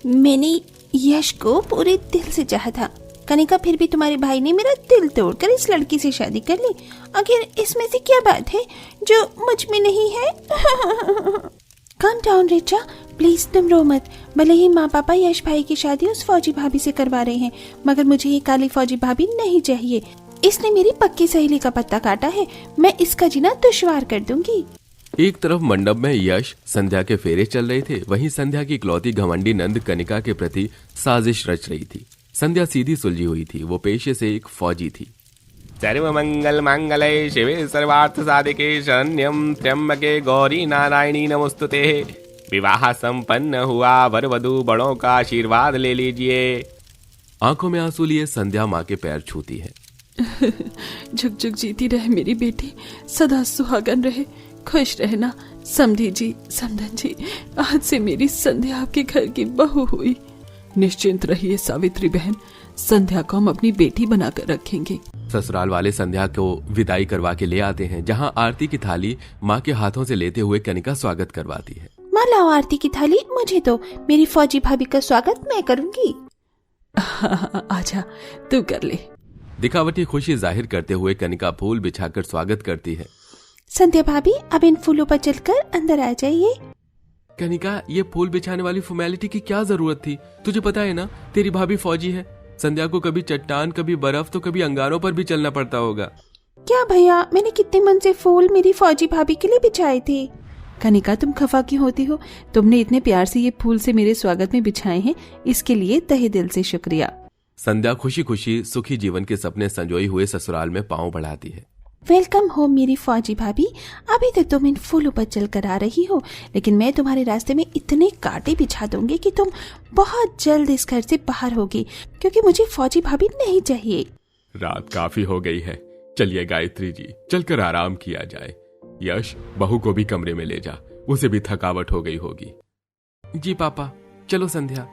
मैंने यश को पूरे दिल से चाहा था कनिका, फिर भी तुम्हारे भाई ने मेरा दिल तोड़कर इस लड़की से शादी कर ली। आखिर इसमें से क्या बात है जो मुझ में नहीं है? काम डाउन रिचा, प्लीज तुम रो मत। भले ही माँ पापा यश भाई की शादी उस फौजी भाभी से करवा रहे हैं, मगर मुझे ये काली फौजी भाभी नहीं चाहिए। इसने मेरी पक्की सहेली का पत्ता काटा है, मैं इसका जीना दुश्वार कर दूंगी। एक तरफ मंडप में यश संध्या के फेरे चल रहे थे, वहीं संध्या की इकलौती घमंडी नंद कनिका के प्रति साजिश रच रही थी। संध्या सीधी सुलझी हुई थी, वो पेशे से एक फौजी थी। सर्व मंगल मांगल्ये शिवे सर्वार्थ साधिके शरण्यं त्र्यंबके गौरी नारायणी नमोस्तुते। विवाह संपन्न हुआ, वर वधू बड़ों का आशीर्वाद ले लीजिए। आंखों में आंसू लिए संध्या माँ के पैर छूती है। झुक झुक जीती रहे मेरी बेटी, सदा सुहागन रहे, खुश रहना। समधी जी, समधन जी, आज से मेरी संध्या आपके घर की बहू हुई। निश्चिंत रहिए सावित्री बहन, संध्या को हम अपनी बेटी बनाकर रखेंगे। ससुराल वाले संध्या को विदाई करवा के ले आते हैं, जहां आरती की थाली माँ के हाथों से लेते हुए कनिका स्वागत करवाती है। माँ लाओ आरती की थाली, मुझे तो मेरी फौजी भाभी का स्वागत मैं करूंगी। आजा तू कर ले। दिखावटी खुशी जाहिर करते हुए कनिका फूल बिछाकर स्वागत करती है। संध्या भाभी, अब इन फूलों पर चलकर अंदर आ जाइए। कनिका, ये फूल बिछाने वाली फॉर्मेलिटी की क्या जरूरत थी? तुझे पता है ना, तेरी भाभी फौजी है। संध्या को कभी चट्टान, कभी बर्फ, तो कभी अंगारों पर भी चलना पड़ता होगा। क्या भैया, मैंने कितने मन से फूल मेरी फौजी भाभी के लिए बिछाए थे। कनिका, तुम खफा क्यों होती हो? तुमने इतने प्यार से ये फूल से मेरे स्वागत में बिछाए हैं, इसके लिए तहे दिल से शुक्रिया। संध्या खुशी खुशी सुखी जीवन के सपने संजोई हुए ससुराल में पांव बढ़ाती है। वेलकम होम मेरी फौजी भाभी। अभी तो तुम इन फूलों पर चलकर आ रही हो, लेकिन मैं तुम्हारे रास्ते में इतने कांटे बिछा दूंगी कि तुम बहुत जल्द इस घर से बाहर होगी, क्योंकि मुझे फौजी भाभी नहीं चाहिए। रात काफी हो गई है, चलिए गायत्री जी, चलकर आराम किया जाए। यश, बहू को भी कमरे में ले जा, उसे भी थकावट हो गई होगी। जी पापा, चलो संध्या।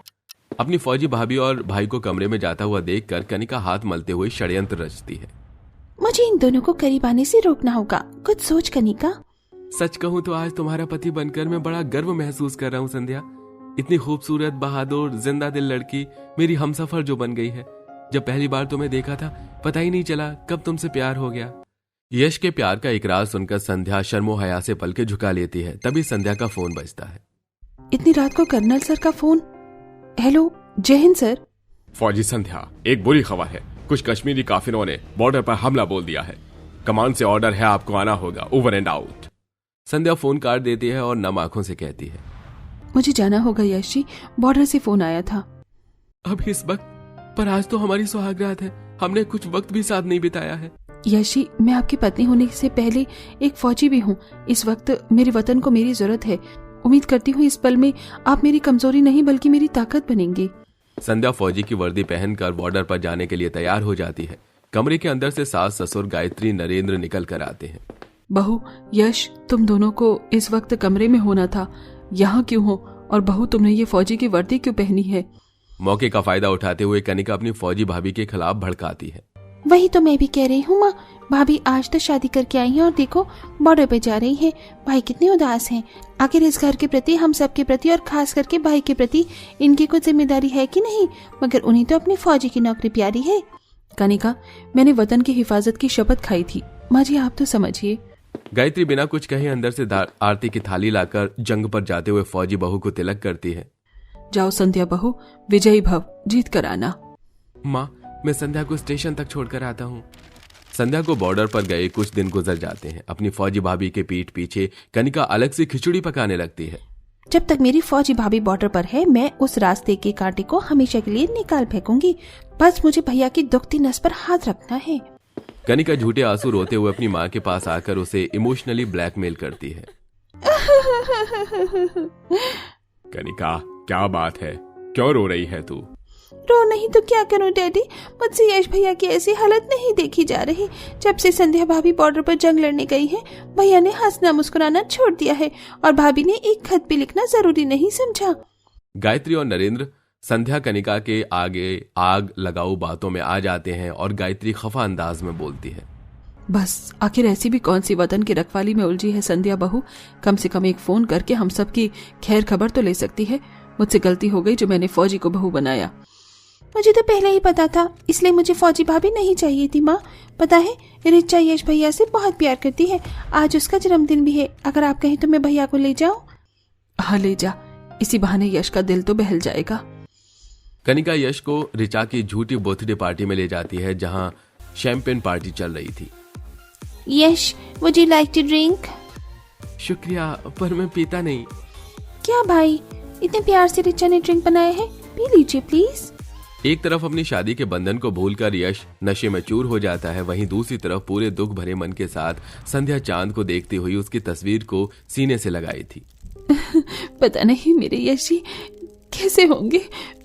अपनी फौजी भाभी और भाई को कमरे में जाता हुआ देखकर कनिका हाथ मलते हुए षड्यंत्र रचती है। मुझे इन दोनों को करीब आने से रोकना होगा, कुछ सोच कनिका। सच कहूँ तो आज तुम्हारा पति बनकर मैं बड़ा गर्व महसूस कर रहा हूँ संध्या। इतनी खूबसूरत, बहादुर, जिंदा दिल लड़की मेरी हमसफर जो बन गई है। जब पहली बार तुम्हें देखा था, पता ही नहीं चला कब तुमसे प्यार हो गया। यश के प्यार का इकरार सुनकर संध्या शर्मो हया से पलके झुका लेती है। तभी संध्या का फोन बजता है। इतनी रात को कर्नल सर का फोन? हेलो, जय हिंद सर। फौजी संध्या, एक बुरी खबर है। कुछ कश्मीरी काफिरों ने बॉर्डर पर हमला बोल दिया है। कमांड से ऑर्डर है, आपको आना होगा, over and out. Sandhya phone काट देती है और नम आंखों से कहती है, मुझे जाना होगा यश जी, बॉर्डर से फोन आया था। अब इस वक्त? पर आज तो हमारी सुहागरात है, हमने कुछ वक्त भी साथ नहीं बिताया है। यश जी, मैं आपकी पत्नी होने से पहले एक फौजी भी हूँ। इस वक्त मेरे वतन को मेरी जरूरत है। उम्मीद करती हूँ इस पल में आप मेरी कमजोरी नहीं बल्कि मेरी ताकत बनेंगे। संध्या फौजी की वर्दी पहनकर बॉर्डर पर जाने के लिए तैयार हो जाती है। कमरे के अंदर से सास, ससुर, गायत्री, नरेंद्र निकल कर आते हैं। बहू, यश, तुम दोनों को इस वक्त कमरे में होना था, यहाँ क्यों हो? और बहू, तुमने ये फौजी की वर्दी क्यों पहनी है? मौके का फायदा उठाते हुए कनिका अपनी फौजी भाभी के खिलाफ भड़काती है। वही तो मैं भी कह रही हूँ माँ, भाभी आज तो शादी करके आई हैं और देखो बॉर्डर पे जा रही है। भाई कितने उदास हैं। आखिर इस घर के प्रति, हम सब के प्रति और खास करके भाई के प्रति इनकी कुछ जिम्मेदारी है कि नहीं? मगर उन्हें तो अपनी फौजी की नौकरी प्यारी है। कनिका, मैंने वतन की हिफाजत की शपथ खाई थी। माँ जी, आप तो समझिए। गायत्री बिना कुछ कहे अंदर से आरती की थाली लाकर जंग पर जाते हुए फौजी बहू को तिलक करती है। जाओ संध्या बहू, विजयी भव, जीत कर आना। माँ, मैं संध्या को स्टेशन तक छोड़कर आता हूँ। संध्या को बॉर्डर पर गए कुछ दिन गुजर जाते हैं। अपनी फौजी भाभी के पीठ पीछे कनिका अलग से खिचड़ी पकाने लगती है। जब तक मेरी फौजी भाभी बॉर्डर पर है, मैं उस रास्ते के कांटे को हमेशा के लिए निकाल फेंकूंगी। बस मुझे भैया की दुखती नस पर हाथ रखना है। कनिका झूठे आंसू रोते हुए अपनी माँ के पास आकर उसे इमोशनली ब्लैकमेल करती है। कनिका, क्या बात है, क्यों रो रही है तू? रो नहीं तो क्या करूं डैडी, मुझसे यश भैया की ऐसी हालत नहीं देखी जा रही। जब से संध्या भाभी बॉर्डर पर जंग लड़ने गई है, भैया ने हंसना मुस्कुराना छोड़ दिया है और भाभी ने एक खत भी लिखना जरूरी नहीं समझा। गायत्री और नरेंद्र संध्या कनिका के आगे आग लगाऊ बातों में आ जाते हैं और गायत्री खफा अंदाज में बोलती है, बस आखिर ऐसी भी कौन सी वतन की रखवाली में उलझी है संध्या बहू? कम से कम एक फोन करके हम सब की खैर खबर तो ले सकती है। मुझसे गलती हो गई जो मैंने फौजी को बहू बनाया। मुझे तो पहले ही पता था, इसलिए मुझे फौजी भाभी नहीं चाहिए थी माँ। पता है, रिचा यश भैया से बहुत प्यार करती है। आज उसका जन्मदिन भी है। अगर आप कहें तो मैं भैया को ले जाऊं? हाँ ले जा, इसी बहाने यश का दिल तो बहल जाएगा। कनिका यश को रिचा की झूठी बर्थडे पार्टी में ले जाती है जहां शैंपेन पार्टी चल रही थी। Yash, would you like to drink? शुक्रिया, पर मैं पीता नहीं। क्या भाई, इतने प्यार से रिचा ने ड्रिंक बनाया है, पी लीजिए प्लीज। एक तरफ अपनी शादी के बंधन को भूलकर यश नशे में चूर हो जाता है, वहीं दूसरी तरफ पूरे दुख भरे मन के साथ संध्या चांद को देखती हुई उसकी तस्वीर को सीने से लगाई थी। पता नहीं मेरे यश जी कैसे होंगे।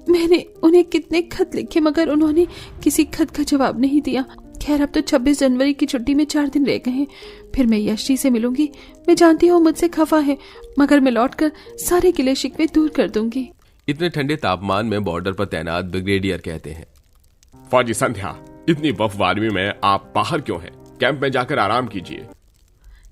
मैंने उन्हें कितने खत लिखे मगर उन्होंने किसी खत का जवाब नहीं दिया। खैर अब तो 26 जनवरी की छुट्टी में 4 दिन रह गए हैं, फिर मैं यश जी से मिलूंगी। मैं जानती हूँ मुझसे खफा है, मगर मैं लौटकर सारे गिले शिकवे दूर कर दूंगी। इतने ठंडे तापमान में बॉर्डर पर तैनात ब्रिगेडियर कहते हैं, फौजी संध्या, इतनी बर्फबारी में आप बाहर क्यों हैं? कैंप में जाकर आराम कीजिए।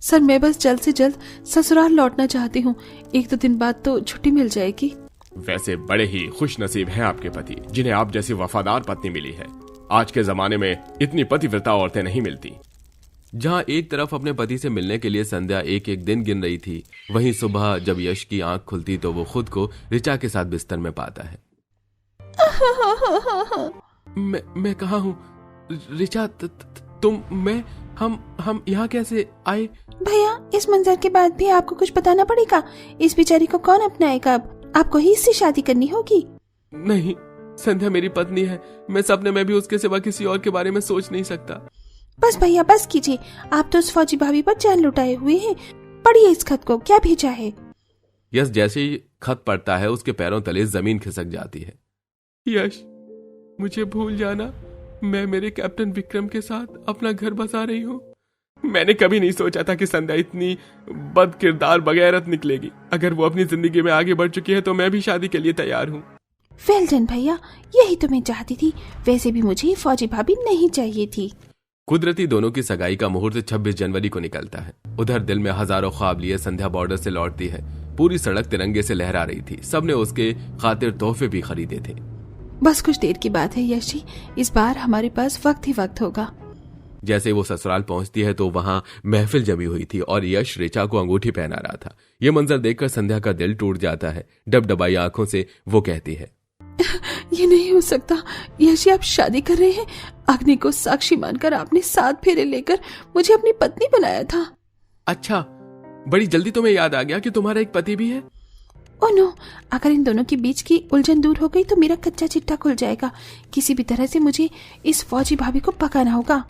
सर मैं बस जल्द से जल्द ससुराल लौटना चाहती हूँ, 1-2 दिन बाद तो छुट्टी मिल जाएगी। वैसे बड़े ही खुश नसीब हैं आपके पति, जिन्हें आप जैसी वफादार पत्नी मिली है। आज के जमाने में इतनी पतिव्रता औरतें नहीं मिलती। जहां एक तरफ अपने पति से मिलने के लिए संध्या एक एक दिन गिन रही थी, वहीं सुबह जब यश की आंख खुलती तो वो खुद को रिचा के साथ बिस्तर में पाता है। मैं कहाँ हूँ? रिचा, तुम, मैं, हम यहाँ कैसे आए? भैया, इस मंजर के बाद भी आपको कुछ बताना पड़ेगा। इस बेचारी को कौन अपनाएगा? अब आपको ही इससे शादी करनी होगी। नहीं, संध्या मेरी पत्नी है। मैं सपने में भी उसके सिवा किसी और के बारे में सोच नहीं सकता। बस भैया बस कीजिए, आप तो उस फौजी भाभी पर जान लुटाए हुए हैं। पढ़िए इस खत को, क्या भेजा है? यश जैसे ही खत पढ़ता है उसके पैरों तले जमीन खिसक जाती है। यश, मुझे भूल जाना, मैं मेरे कैप्टन विक्रम के साथ अपना घर बसा रही हूँ। मैंने कभी नहीं सोचा था कि संध्या इतनी बद किरदार बगैरत निकलेगी। अगर वो अपनी जिंदगी में आगे बढ़ चुकी है तो मैं भी शादी के लिए तैयार हूँ। वेल डन भैया, यही तो मैं चाहती थी। वैसे भी मुझे फौजी भाभी नहीं चाहिए थी। कुदरती दोनों की सगाई का मुहूर्त 26 जनवरी को निकलता है। उधर दिल में हजारों ख्वाब लिए संध्या बॉर्डर से लौटती है। पूरी सड़क तिरंगे से लहरा रही थी। सबने उसके खातिर तोहफे भी खरीदे थे। बस कुछ देर की बात है यश जी, इस बार हमारे पास वक्त ही वक्त होगा। जैसे वो ससुराल पहुंचती है तो वहां महफिल जमी हुई थी और यश रिचा को अंगूठी पहना रहा था। ये मंजर देखकर संध्या का दिल टूट जाता है। डबडबाई आंखों से वो कहती है, ये नहीं हो सकता यश जी, आप शादी कर रहे हैं। अग्नि को साक्षी मानकर आपने 7 फेरे लेकर मुझे अपनी पत्नी बनाया था। अच्छा, बड़ी जल्दी तुम्हें याद आ गया कि तुम्हारा एक पति भी है। ओह नो, अगर इन दोनों के बीच की उलझन दूर हो गई तो मेरा कच्चा चिट्ठा खुल जाएगा। किसी भी तरह से मुझे इस फौजी भाभी को पकाना होगा।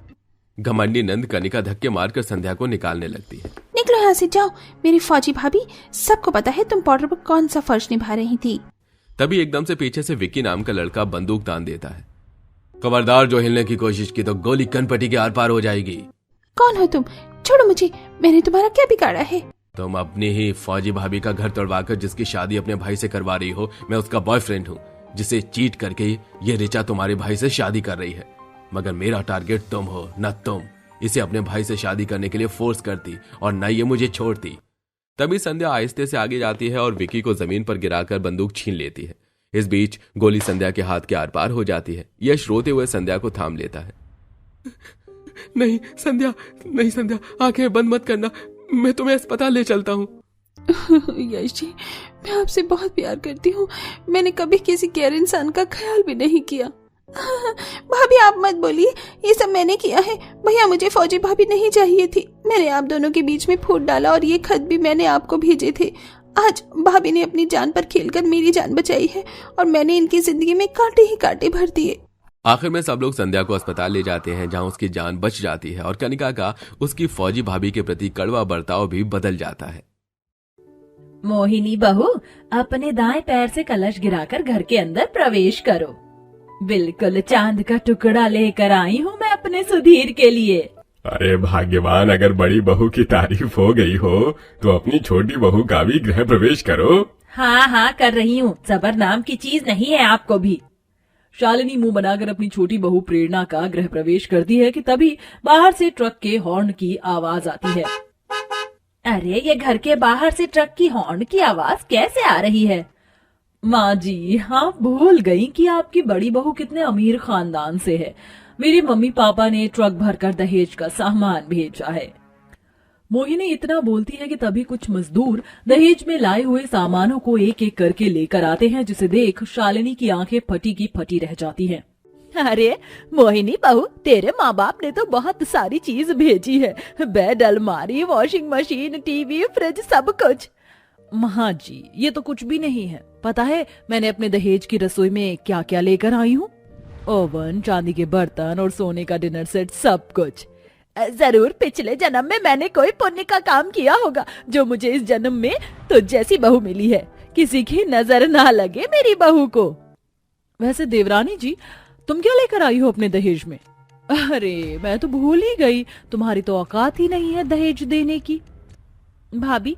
घमंडी नंद कनिका धक्के मारकर संध्या को निकालने लगती है। निकलो यहाँ से, जाओ। मेरी फौजी भाभी, सबको पता है तुम बॉर्डर पर कौन सा फर्ज निभा रही थी। तभी एकदम से पीछे से विक्की नाम का लड़का बंदूक तान देता है। खबरदार, जो हिलने की कोशिश की तो गोली कनपटी के आर पार हो जाएगी। कौन हो तुम? छोड़ो मुझे, मैंने तुम्हारा क्या बिगाड़ा है? तुम अपनी ही फौजी भाभी का घर तोड़वाकर जिसकी शादी अपने भाई से करवा रही हो, मैं उसका बॉयफ्रेंड हूँ, जिसे चीट करके ये रिचा तुम्हारे भाई से शादी कर रही है। मगर मेरा टारगेट तुम हो, न तुम। इसे अपने भाई से शादी करने के लिए फोर्स करती और न ये मुझे छोड़ती। तभी संध्या आहिस्ते से आगे जाती है और विकी को जमीन पर गिराकर बंदूक छीन लेती है। इस बीच गोली संध्या के हाथ के आर पार हो जाती है। यश रोते हुए संध्या को थाम लेता है। नहीं संध्या, नहीं संध्या, आंखें बंद मत करना, मैं तुम्हें अस्पताल ले चलता हूँ। यश जी, मैं आपसे बहुत प्यार करती हूँ। मैंने कभी किसी गैर इंसान का ख्याल भी नहीं किया। भाभी आप मत बोलिए, ये सब मैंने किया है। भैया मुझे फौजी भाभी नहीं चाहिए थी। मैंने आप दोनों के बीच में फूट डाला और ये खत भी मैंने आपको भेजे थे। आज भाभी ने अपनी जान पर खेलकर मेरी जान बचाई है और मैंने इनकी जिंदगी में कांटे ही कांटे भर दिए। आखिर में सब लोग संध्या को अस्पताल ले जाते हैं, जहां उसकी जान बच जाती है और कनिका का उसकी फौजी भाभी के प्रति कड़वा बर्ताव भी बदल जाता है। मोहिनी बहू, अपने दाएं पैर से कलश गिराकर घर के अंदर प्रवेश करो। बिल्कुल चांद का टुकड़ा लेकर आई हूँ मैं अपने सुधीर के लिए। अरे भाग्यवान, अगर बड़ी बहू की तारीफ हो गई हो तो अपनी छोटी बहू का भी गृह प्रवेश करो। हाँ हाँ कर रही हूँ, सबर नाम की चीज नहीं है आपको भी। शालिनी मुंह बनाकर अपनी छोटी बहू प्रेरणा का गृह प्रवेश करती है कि तभी बाहर से ट्रक के हॉर्न की आवाज आती है। अरे ये घर के बाहर से ट्रक की हॉर्न की आवाज कैसे आ रही है? माँ जी, आप भूल गई कि आपकी बड़ी बहू कितने अमीर खानदान से है। मेरे मम्मी पापा ने ट्रक भरकर दहेज का सामान भेजा है। मोहिनी इतना बोलती है कि तभी कुछ मजदूर दहेज में लाए हुए सामानों को एक एक करके लेकर आते हैं, जिसे देख शालिनी की आंखें फटी की फटी रह जाती हैं। अरे मोहिनी बहू, तेरे माँ बाप ने तो बहुत सारी चीज भेजी है, बेड, अलमारी, वॉशिंग मशीन, टीवी, फ्रिज, सब कुछ। माँ जी, ये तो कुछ भी नहीं है। पता है मैंने अपने दहेज की रसोई में क्या क्या लेकर आई हूँ? ओवन, चांदी के बर्तन और सोने का डिनर सेट, सब कुछ। जरूर पिछले जन्म में मैंने कोई पुण्य का काम किया होगा, जो मुझे इस जन्म में तो जैसी बहू मिली है। किसी की नजर ना लगे मेरी बहू को। वैसे देवरानी जी, तुम क्या लेकर आई हो अपने दहेज में? अरे मैं तो भूल ही गई, तुम्हारी तो औकात ही नहीं है दहेज देने की। भाभी,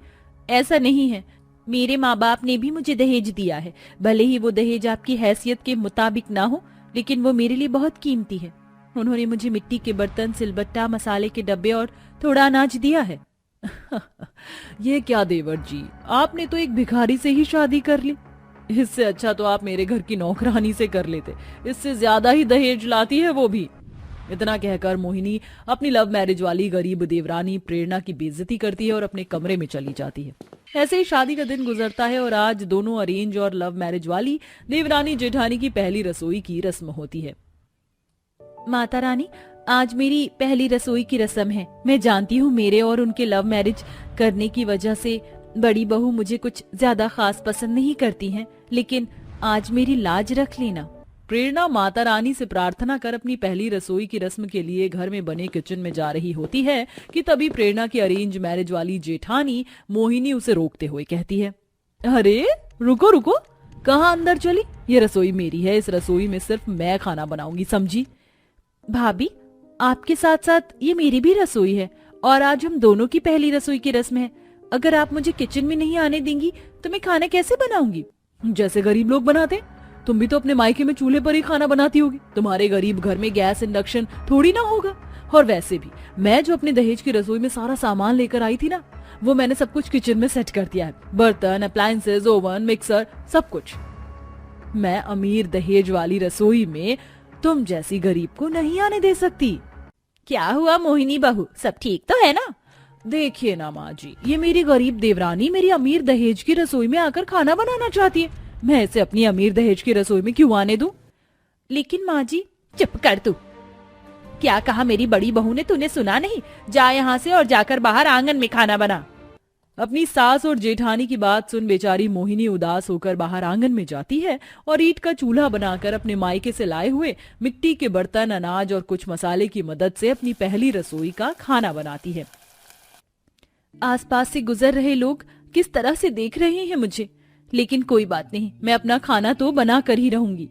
ऐसा नहीं है, मेरे माँ बाप ने भी मुझे दहेज दिया है। भले ही वो दहेज आपकी हैसियत के मुताबिक ना हो, लेकिन वो मेरे लिए बहुत कीमती है। उन्होंने मुझे मिट्टी के बर्तन, सिलबट्टा, मसाले के डब्बे और थोड़ा अनाज दिया है। ये क्या देवर जी, आपने तो एक भिखारी से ही शादी कर ली। इससे अच्छा तो आप मेरे घर की नौकरानी से कर लेते, इससे ज्यादा ही दहेज लाती है वो भी। इतना कहकर मोहिनी अपनी लव मैरिज वाली गरीब देवरानी प्रेरणा की बेइज्जती करती है और अपने कमरे में चली जाती है। ऐसे ही शादी का दिन गुजरता है और आज दोनों अरेंज और लव मैरिज वाली देवरानी जेठानी की पहली रसोई की रस्म होती है। माता रानी, आज मेरी पहली रसोई की रस्म है। मैं जानती हूँ मेरे और उनके लव मैरिज करने की वजह से बड़ी बहू मुझे कुछ ज्यादा खास पसंद नहीं करती हैं, लेकिन आज मेरी लाज रख लेना। प्रेरणा माता रानी से प्रार्थना कर अपनी पहली रसोई की रस्म के लिए घर में बने किचन में जा रही होती है कि तभी प्रेरणा की अरेंज मैरिज वाली जेठानी मोहिनी उसे रोकते हुए कहती है, अरे रुको रुको, कहाँ अंदर चली? ये रसोई मेरी है, इस रसोई में सिर्फ मैं खाना बनाऊंगी, समझी? भाभी, आपके साथ साथ ये मेरी भी रसोई है और आज हम दोनों की पहली रसोई की रस्म है। अगर आप मुझे किचन में नहीं आने देंगी तो मैं खाना कैसे बनाऊंगी? जैसे गरीब लोग बनाते। तुम भी तो अपने मायके में चूल्हे पर ही खाना बनाती होगी। तुम्हारे गरीब घर में गैस इंडक्शन थोड़ी ना होगा। और वैसे भी मैं जो अपने दहेज की रसोई में सारा सामान लेकर आई थी ना, वो मैंने सब कुछ किचन में सेट कर दिया है। बर्तन, अप्लायंसेस, ओवन, मिक्सर, सब कुछ। मैं अमीर दहेज वाली रसोई में तुम जैसी गरीब को नहीं आने दे सकती। क्या हुआ मोहिनी बहू, सब ठीक तो है ना? देखिए ना माँ जी, ये मेरी गरीब देवरानी मेरी अमीर दहेज की रसोई में आकर खाना बनाना चाहती है। मैं इसे अपनी अमीर दहेज की रसोई में क्यों आने दूं? लेकिन माँ जी, चुप कर तू। क्या कहा मेरी बड़ी बहू ने, तूने सुना नहीं? जा यहाँ से और जाकर बाहर आंगन में खाना बना। अपनी सास और जेठानी की बात सुन बेचारी मोहिनी उदास होकर बाहर आंगन में जाती है और ईंट का चूल्हा बनाकर अपने मायके से लाए हुए मिट्टी के बर्तन, अनाज और कुछ मसाले की मदद से अपनी पहली रसोई का खाना बनाती है। आसपास से गुजर रहे लोग किस तरह से देख रहे हैं मुझे, लेकिन कोई बात नहीं, मैं अपना खाना तो बना कर ही रहूंगी।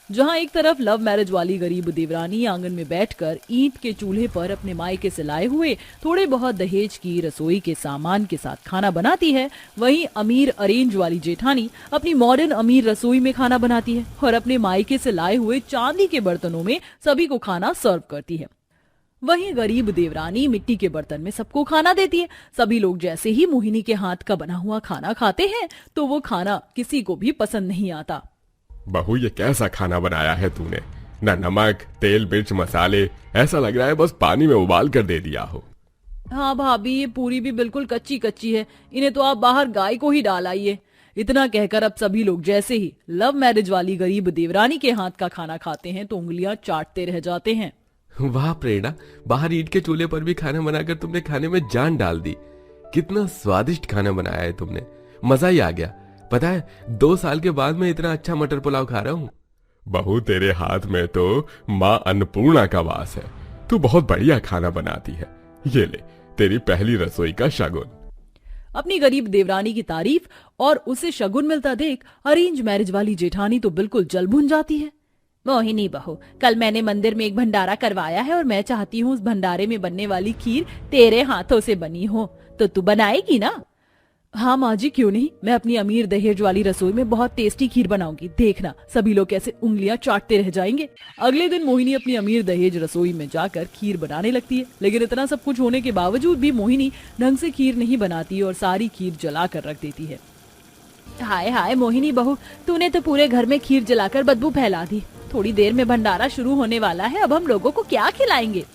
जहां एक तरफ लव मैरिज वाली गरीब देवरानी आंगन में बैठकर ईंट के चूल्हे पर अपने मायके से लाए हुए थोड़े बहुत दहेज की रसोई के सामान के साथ खाना बनाती है, वहीं अमीर अरेंज वाली जेठानी अपनी मॉडर्न अमीर रसोई में खाना बनाती है और अपने मायके से लाए हुए चांदी के बर्तनों में सभी को खाना सर्व करती है। वहीं गरीब देवरानी मिट्टी के बर्तन में सबको खाना देती है। सभी लोग जैसे ही मोहिनी के हाथ का बना हुआ खाना खाते हैं तो वो खाना किसी को भी पसंद नहीं आता। बहू, ये कैसा खाना बनाया है तूने? ना नमक, तेल, मिर्च, मसाले, ऐसा लग रहा है बस पानी में उबाल कर दे दिया हो। हाँ भाभी, ये पूरी भी बिल्कुल कच्ची कच्ची है, इन्हें तो आप बाहर गाय को ही डाल आइए। इतना कहकर अब सभी लोग जैसे ही लव मैरिज वाली गरीब देवरानी के हाथ का खाना खाते हैं तो उंगलियां चाटते रह जाते हैं। वाह प्रेरणा, बाहर ईंट के चूल्हे पर भी खाना बनाकर तुमने खाने में जान डाल दी। कितना स्वादिष्ट खाना बनाया है तुमने, मजा ही आ गया। पता है 2 साल के बाद मैं इतना अच्छा मटर पुलाव खा रहा हूँ। बहू, तेरे हाथ में तो माँ अन्नपूर्णा का वास है। तू बहुत बढ़िया खाना बनाती है। ये ले तेरी पहली रसोई का शगुन। अपनी गरीब देवरानी की तारीफ और उसे शगुन मिलता देख अरेंज मैरिज वाली जेठानी तो बिल्कुल जल भुन जाती है। मोहिनी बहू, कल मैंने मंदिर में एक भंडारा करवाया है और मैं चाहती हूँ उस भंडारे में बनने वाली खीर तेरे हाथों से बनी हो, तो तू बनाएगी ना? हाँ माँ जी, क्यों नहीं। मैं अपनी अमीर दहेज वाली रसोई में बहुत टेस्टी खीर बनाऊंगी, देखना सभी लोग कैसे उंगलियां चाटते रह जाएंगे। अगले दिन मोहिनी अपनी अमीर दहेज रसोई में जाकर खीर बनाने लगती है, लेकिन इतना सब कुछ होने के बावजूद भी मोहिनी ढंग से खीर नहीं बनाती और सारी खीर जला कर रख देती है। हाय हाय मोहिनी बहू, तूने तो पूरे घर में खीर जलाकर बदबू फैला दी। थोड़ी देर में भंडारा शुरू होने वाला है, अब हम लोगों को क्या खिलाएंगे।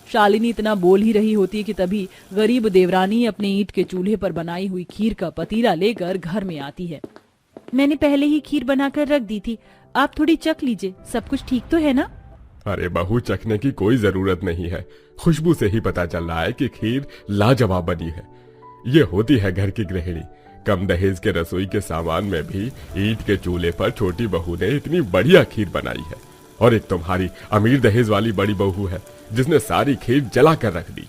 शालिनी इतना बोल ही रही होती कि तभी गरीब देवरानी अपने ईंट के चूल्हे पर बनाई हुई खीर का पतीला लेकर घर में आती है। मैंने पहले ही खीर बनाकर रख दी थी, आप थोड़ी चख लीजिए, सब कुछ ठीक तो है ना? अरे बहू, चखने की कोई जरूरत नहीं है, खुशबू से ही पता चल रहा है कि खीर लाजवाब बनी है। ये होती है घर की गृहिणी। कम दहेज के रसोई के सामान में भी ईंट के चूल्हे पर छोटी बहू ने इतनी बढ़िया खीर बनाई है। और एक तुम्हारी अमीर दहेज वाली बड़ी बहू है जिसने सारी खीर जला कर रख दी।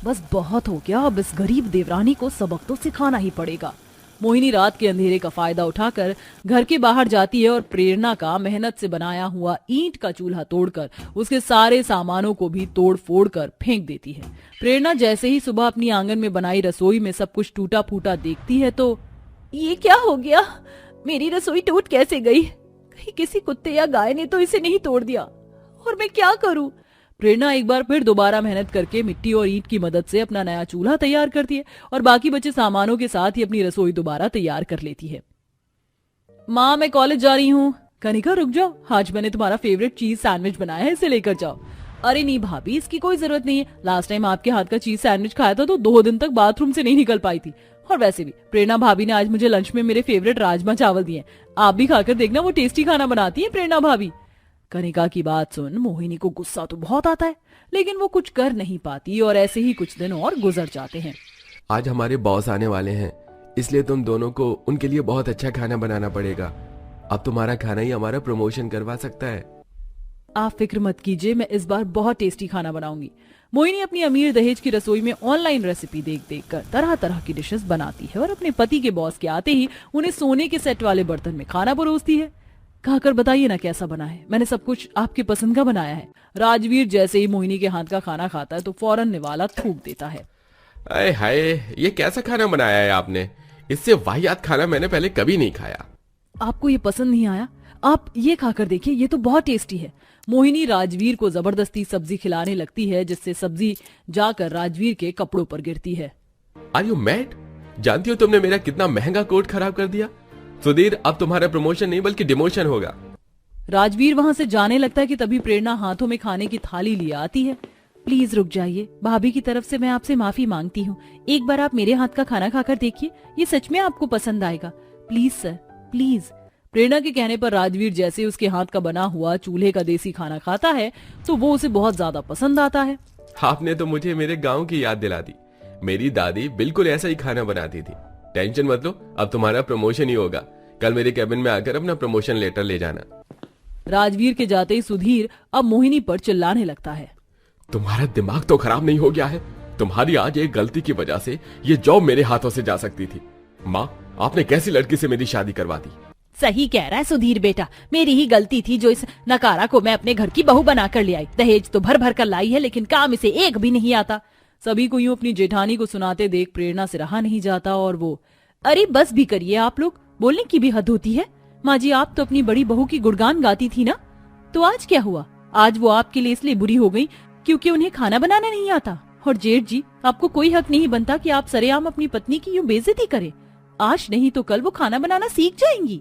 बस बहुत हो गया, अब इस गरीब देवरानी को सबक तो सिखाना ही पड़ेगा। मोहिनी रात के अंधेरे का फायदा उठाकर घर के बाहर जाती है और प्रेरणा का मेहनत से बनाया हुआ ईंट का चूल्हा तोड़कर उसके सारे सामानों को भी तोड़ फोड़ कर फेंक देती है। प्रेरणा जैसे ही सुबह अपनी आंगन में बनाई रसोई में सब कुछ टूटा फूटा देखती है तो ये क्या हो गया? मेरी रसोई टूट कैसे गई? कहीं किसी कुत्ते या गाय ने तो इसे नहीं तोड़ दिया, और मैं क्या करूं? प्रेरणा एक बार फिर दोबारा मेहनत करके मिट्टी और ईंट की मदद से अपना नया चूल्हा तैयार करती है और बाकी बचे सामानों के साथ ही अपनी रसोई दोबारा तैयार कर लेती है। माँ, मैं कॉलेज जा रही हूँ। कनिका रुक जाओ, आज मैंने तुम्हारा फेवरेट चीज सैंडविच बनाया है, इसे लेकर जाओ। अरे नहीं भाभी, इसकी कोई जरूरत नहीं है। लास्ट टाइम आपके हाथ का चीज सैंडविच खाया था तो 2 दिन तक बाथरूम से नहीं निकल पाई थी। और वैसे भी प्रेरणा भाभी ने आज मुझे लंच में मेरे फेवरेट राजमा चावल दिए। आप भी खाकर देखना, वो टेस्टी खाना बनाती है प्रेरणा भाभी। कनिका की बात सुन मोहिनी को गुस्सा तो बहुत आता है, लेकिन वो कुछ कर नहीं पाती और ऐसे ही कुछ दिन और गुजर जाते हैं। आज हमारे बॉस आने वाले हैं, इसलिए तुम दोनों को उनके लिए बहुत अच्छा खाना बनाना पड़ेगा। अब तुम्हारा खाना ही हमारा प्रमोशन करवा सकता है। आप फिक्र मत कीजिए, मैं इस बार बहुत टेस्टी खाना बनाऊंगी। मोहिनी अपनी अमीर दहेज की रसोई में ऑनलाइन रेसिपी देख देख कर तरह तरह की डिशेस बनाती है और अपने पति के बॉस के आते ही उन्हें सोने के सेट वाले बर्तन में खाना परोसती है। खाकर बताइए ना कैसा बना है, मैंने सब कुछ आपके पसंद का बनाया है। राजवीर जैसे ही मोहिनी के हाथ का खाना खाता है तो फौरन निवाला थूक देता है। अरे हाय, ये कैसा खाना बनाया है आपने? इससे वाहियात खाना मैंने पहले कभी नहीं खाया। आपको ये पसंद नहीं आया? आप ये खाकर देखिए, ये तो बहुत टेस्टी है। मोहिनी राजवीर को जबरदस्ती सब्जी खिलाने लगती है जिससे सब्जी जाकर राजवीर के कपड़ों पर गिरती है। Are you mad? जानती हो तुमने मेरा कितना महंगा कोट खराब कर दिया? सुधीर, अब तुम्हारा प्रमोशन नहीं बल्कि डिमोशन होगा। राजवीर वहां से जाने लगता है कि तभी प्रेरणा हाथों में खाने की थाली लिए आती है। प्लीज रुक जाइए, भाभी की तरफ से मैं आपसे माफी मांगती हूँ। एक बार आप मेरे हाथ का खाना खाकर देखिए, ये सच में आपको पसंद आएगा। Please sir, please. प्रेरणा के कहने पर राजवीर जैसे उसके हाथ का बना हुआ चूल्हे का देसी खाना खाता है तो वो उसे बहुत ज्यादा पसंद आता है। आपने तो मुझे मेरे गांव की याद दिला दी। मेरी दादी बिल्कुल ऐसा ही खाना बनाती थी। टेंशन मत लो, अब तुम्हारा प्रमोशन ही होगा। कल मेरे कैबिन में आकर अपना प्रमोशन लेटर ले जाना। राजवीर के जाते ही सुधीर अब मोहिनी पर चिल्लाने लगता है। तुम्हारा दिमाग तो खराब नहीं हो गया है? तुम्हारी आज एक गलती की वजह से ये जॉब मेरे हाथों से जा सकती थी। माँ, आपने कैसी लड़की से मेरी शादी करवा दी? सही कह रहा है सुधीर बेटा, मेरी ही गलती थी जो इस नकारा को मैं अपने घर की बहू बनाकर ले आई। दहेज तो भर भर कर लाई है, लेकिन काम इसे एक भी नहीं आता। सभी को यूं अपनी जेठानी को सुनाते देख प्रेरणा से रहा नहीं जाता और वो, अरे बस भी करिए आप लोग, बोलने की भी हद होती है। माँ जी, आप तो अपनी बड़ी बहू की गुणगान गाती थी ना, तो आज क्या हुआ? आज वो आपके लिए इसलिए बुरी हो गई क्योंकि उन्हें खाना बनाना नहीं आता। और जेठ जी, आपको कोई हक नहीं बनता कि आप सरेआम अपनी पत्नी की यूं बेइज्जती करें। आज नहीं तो कल वो खाना बनाना सीख जाएंगी।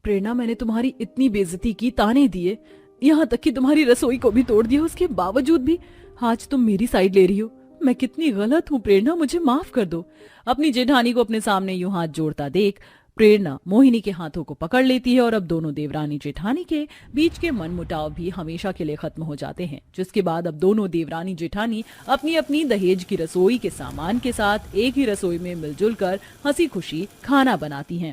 प्रेरणा, मैंने तुम्हारी इतनी बेइज्जती की, ताने दिए, यहाँ तक कि तुम्हारी रसोई को भी तोड़ दिया, उसके बावजूद भी आज तुम मेरी साइड ले रही हो। मैं कितनी गलत हूँ प्रेरणा, मुझे माफ कर दो। अपनी जेठानी को अपने सामने यूं हाथ जोड़ता देख प्रेरणा मोहिनी के हाथों को पकड़ लेती है और अब दोनों देवरानी जेठानी के बीच के मनमुटाव भी हमेशा के लिए खत्म हो जाते हैं। जिसके बाद अब दोनों देवरानी जेठानी अपनी अपनी दहेज की रसोई के सामान के साथ एक ही रसोई में मिलजुल कर हंसी खुशी खाना बनाती हैं।